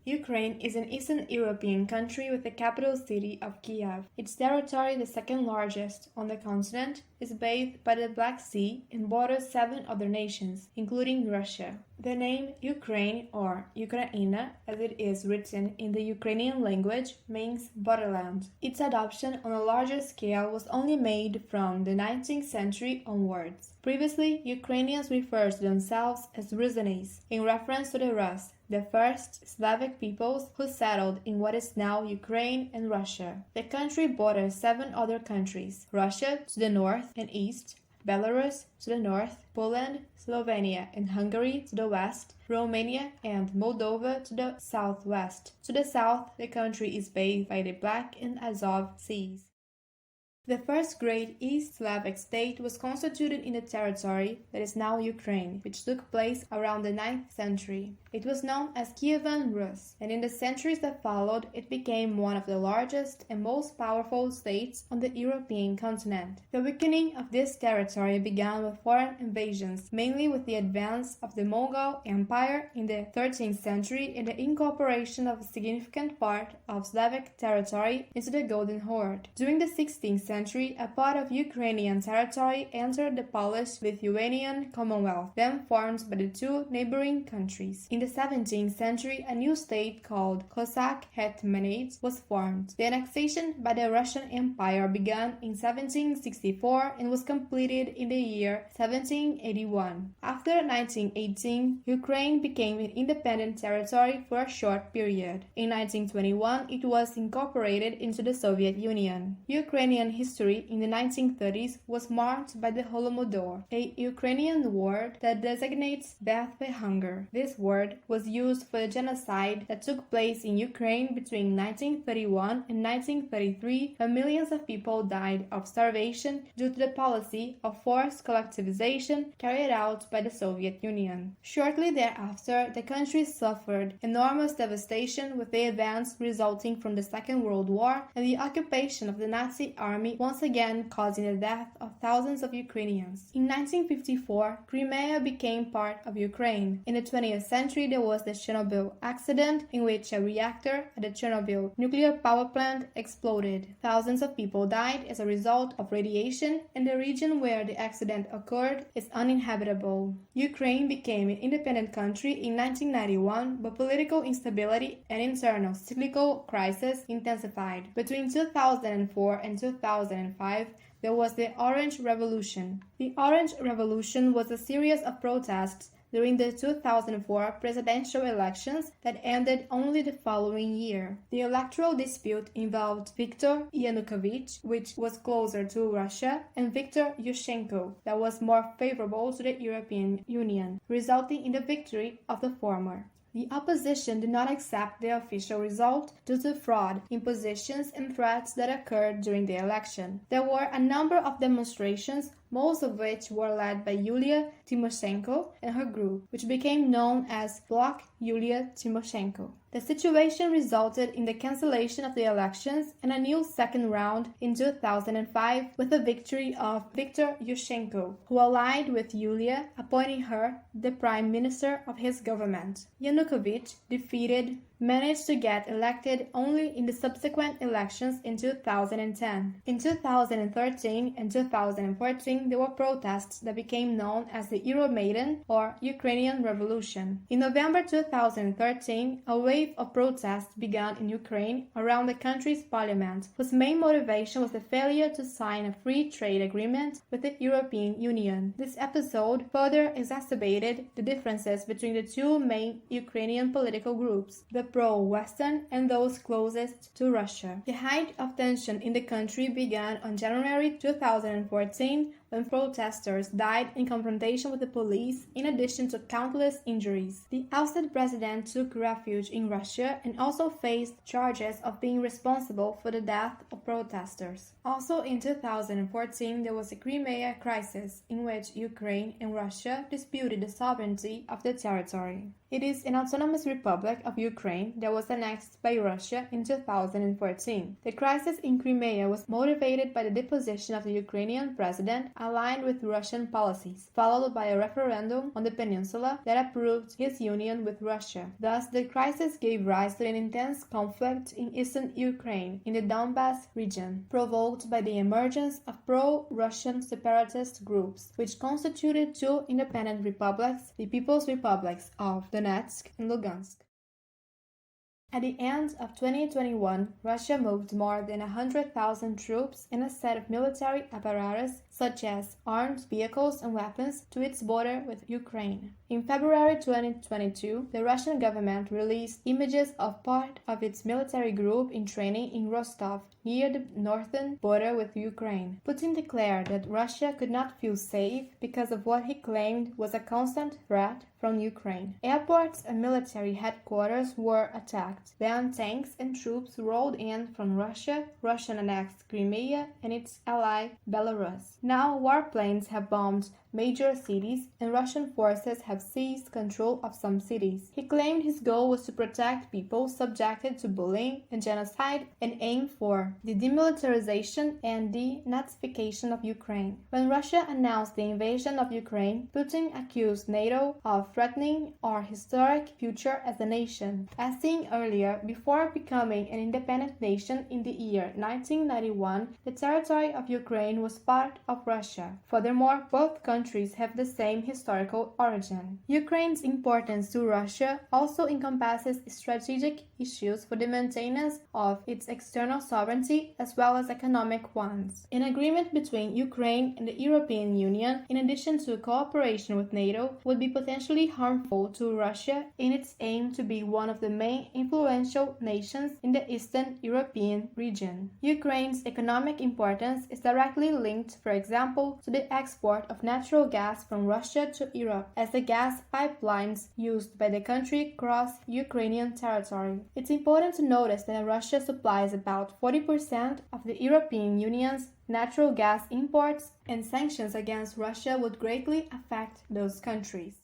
Ukraine is an Eastern European country with the capital city of Kiev. Its territory, the second largest on the continent, is bathed by the Black Sea and borders 7 other nations, including Russia. The name Ukraine, or Ukraina, as it is written in the Ukrainian language, means borderland. Its adoption on a larger scale was only made from the 19th century onwards. Previously, Ukrainians referred to themselves as Russians, in reference to the Rus, the first Slavic peoples who settled in what is now Ukraine and Russia. The country borders 7 other countries: Russia to the north and east, Belarus to the north, Poland, Slovenia and Hungary to the west, Romania and Moldova to the southwest. To the south, the country is bathed by the Black and Azov Seas. The first great East Slavic state was constituted in the territory that is now Ukraine, which took place around the 9th century. It was known as Kievan Rus, and in the centuries that followed, it became one of the largest and most powerful states on the European continent. The weakening of this territory began with foreign invasions, mainly with the advance of the Mongol Empire in the 13th century and the incorporation of a significant part of Slavic territory into the Golden Horde. During the 16th century, a part of Ukrainian territory entered the Polish-Lithuanian Commonwealth, then formed by the 2 neighboring countries. In the 17th century, a new state called Cossack Hetmanate was formed. The annexation by the Russian Empire began in 1764 and was completed in the year 1781. After 1918, Ukraine became an independent territory for a short period. In 1921, it was incorporated into the Soviet Union. Ukrainian history in the 1930s was marked by the Holodomor, a Ukrainian word that designates death by hunger. This word was used for the genocide that took place in Ukraine between 1931 and 1933, when millions of people died of starvation due to the policy of forced collectivization carried out by the Soviet Union. Shortly thereafter, the country suffered enormous devastation with the events resulting from the Second World War and the occupation of the Nazi army, once again causing the death of thousands of Ukrainians. In 1954, Crimea became part of Ukraine. In the 20th century, there was the Chernobyl accident, in which a reactor at the Chernobyl nuclear power plant exploded. Thousands of people died as a result of radiation, and the region where the accident occurred is uninhabitable. Ukraine became an independent country in 1991, but political instability and internal cyclical crisis intensified. Between 2004 and 2005, there was the Orange Revolution. The Orange Revolution was a series of protests during the 2004 presidential elections that ended only the following year. The electoral dispute involved Viktor Yanukovych, which was closer to Russia, and Viktor Yushchenko, that was more favorable to the European Union, resulting in the victory of the former. The opposition did not accept the official result due to fraud, impositions, and threats that occurred during the election. There were a number of demonstrations, most of which were led by Yulia Tymoshenko and her group, which became known as Bloc Yulia Tymoshenko. The situation resulted in the cancellation of the elections and a new second round in 2005 with the victory of Viktor Yushchenko, who allied with Yulia, appointing her the prime minister of his government. Yanukovych, defeated, managed to get elected only in the subsequent elections in 2010. In 2013 and 2014, there were protests that became known as the Euromaidan or Ukrainian Revolution. In November 2013, a wave of protests began in Ukraine around the country's parliament, whose main motivation was the failure to sign a free trade agreement with the European Union. This episode further exacerbated the differences between the 2 main Ukrainian political groups, the pro-Western and those closest to Russia. The height of tension in the country began on January 2014 when protesters died in confrontation with the police, in addition to countless injuries. The ousted president took refuge in Russia and also faced charges of being responsible for the death of protesters. Also in 2014, there was a Crimea crisis in which Ukraine and Russia disputed the sovereignty of the territory. It is an autonomous republic of Ukraine that was annexed by Russia in 2014. The crisis in Crimea was motivated by the deposition of the Ukrainian president aligned with Russian policies, followed by a referendum on the peninsula that approved his union with Russia. Thus, the crisis gave rise to an intense conflict in eastern Ukraine, in the Donbas region, provoked by the emergence of pro-Russian separatist groups, which constituted two independent republics, the People's Republics of Donetsk and Lugansk. At the end of 2021, Russia moved more than 100,000 troops and a set of military apparatus, such as armed vehicles and weapons, to its border with Ukraine. In February 2022, the Russian government released images of part of its military group in training in Rostov, near the northern border with Ukraine. Putin declared that Russia could not feel safe because of what he claimed was a constant threat from Ukraine. Airports and military headquarters were attacked. Then tanks and troops rolled in from Russia, Russian-annexed Crimea, and its ally Belarus. Now warplanes have bombed major cities, and Russian forces have seized control of some cities. He claimed his goal was to protect people subjected to bullying and genocide and aim for the demilitarisation and de-Nazification of Ukraine. When Russia announced the invasion of Ukraine, Putin accused NATO of threatening our historic future as a nation. As seen earlier, before becoming an independent nation in the year 1991, the territory of Ukraine was part of Russia. Furthermore, both countries have the same historical origin. Ukraine's importance to Russia also encompasses strategic issues for the maintenance of its external sovereignty as well as economic ones. An agreement between Ukraine and the European Union, in addition to cooperation with NATO, would be potentially harmful to Russia in its aim to be one of the main influential nations in the Eastern European region. Ukraine's economic importance is directly linked, for example, to the export of natural gas from Russia to Europe, as the gas pipelines used by the country cross Ukrainian territory. It's important to notice that Russia supplies about 40% of the European Union's natural gas imports, and sanctions against Russia would greatly affect those countries.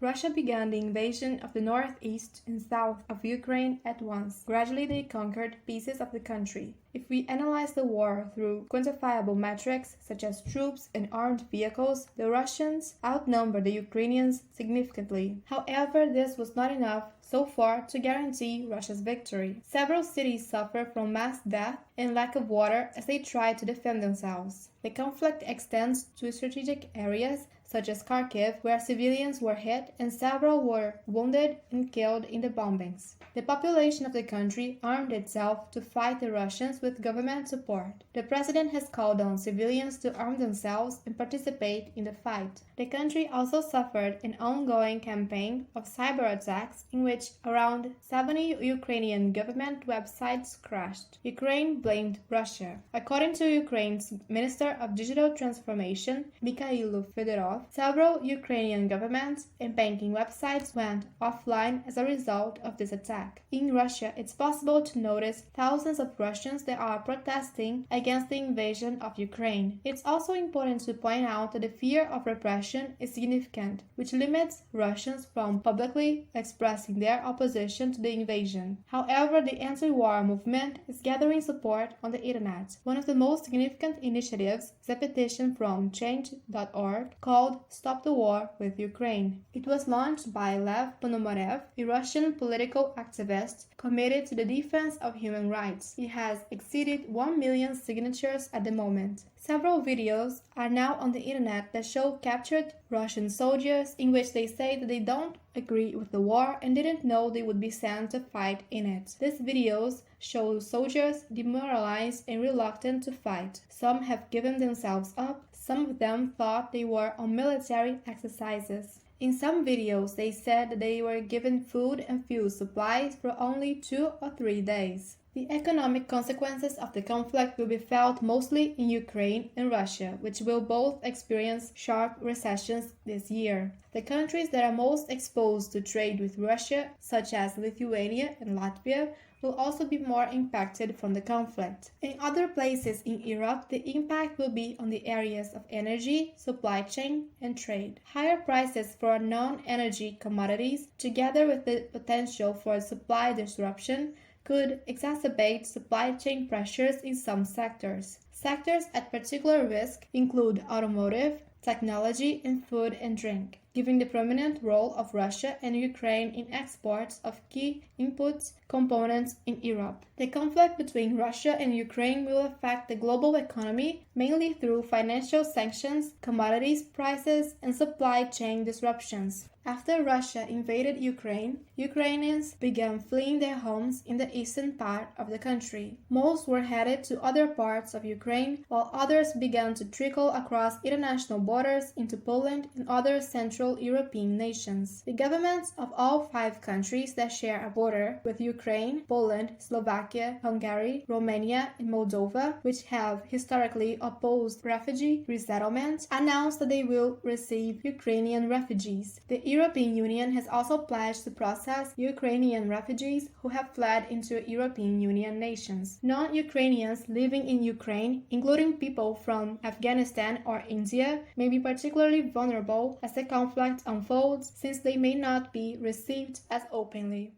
Russia began the invasion of the northeast and south of Ukraine at once. Gradually they conquered pieces of the country. If we analyze the war through quantifiable metrics such as troops and armed vehicles, the Russians outnumber the Ukrainians significantly. However, this was not enough so far to guarantee Russia's victory. Several cities suffer from mass death and lack of water as they try to defend themselves. The conflict extends to strategic areas such as Kharkiv, where civilians were hit and several were wounded and killed in the bombings. The population of the country armed itself to fight the Russians with government support. The president has called on civilians to arm themselves and participate in the fight. The country also suffered an ongoing campaign of cyber attacks in which around 70 Ukrainian government websites crashed. Ukraine blamed Russia. According to Ukraine's Minister of Digital Transformation, Mikhailo Fedorov, several Ukrainian governments and banking websites went offline as a result of this attack. In Russia, it's possible to notice thousands of Russians that are protesting against the invasion of Ukraine. It's also important to point out that the fear of repression is significant, which limits Russians from publicly expressing their opposition to the invasion. However, the anti-war movement is gathering support on the internet. One of the most significant initiatives is a petition from change.org called Stop the War with Ukraine. It was launched by Lev Ponomarev, a Russian political activist committed to the defense of human rights. It has exceeded 1 million signatures at the moment. Several videos are now on the internet that show captured Russian soldiers in which they say that they don't agree with the war and didn't know they would be sent to fight in it. These videos show soldiers demoralized and reluctant to fight. Some have given themselves up. Some of them thought they were on military exercises. In some videos, they said that they were given food and fuel supplies for only 2 or 3 days. The economic consequences of the conflict will be felt mostly in Ukraine and Russia, which will both experience sharp recessions this year. The countries that are most exposed to trade with Russia, such as Lithuania and Latvia, will also be more impacted from the conflict. In other places in Europe, the impact will be on the areas of energy, supply chain, and trade. Higher prices for non-energy commodities, together with the potential for supply disruption, could exacerbate supply chain pressures in some sectors. Sectors at particular risk include automotive, technology, and food and drink, given the prominent role of Russia and Ukraine in exports of key inputs components in Europe. The conflict between Russia and Ukraine will affect the global economy mainly through financial sanctions, commodities prices, and supply chain disruptions. After Russia invaded Ukraine, Ukrainians began fleeing their homes in the eastern part of the country. Most were headed to other parts of Ukraine, while others began to trickle across international borders into Poland and other Central European nations. The governments of all 5 countries that share a border with Ukraine, Poland, Slovakia, Hungary, Romania, and Moldova, which have historically opposed refugee resettlement, announced that they will receive Ukrainian refugees. The European Union has also pledged to process Ukrainian refugees who have fled into European Union nations. Non-Ukrainians living in Ukraine, including people from Afghanistan or India, may be particularly vulnerable as the conflict unfolds since they may not be received as openly.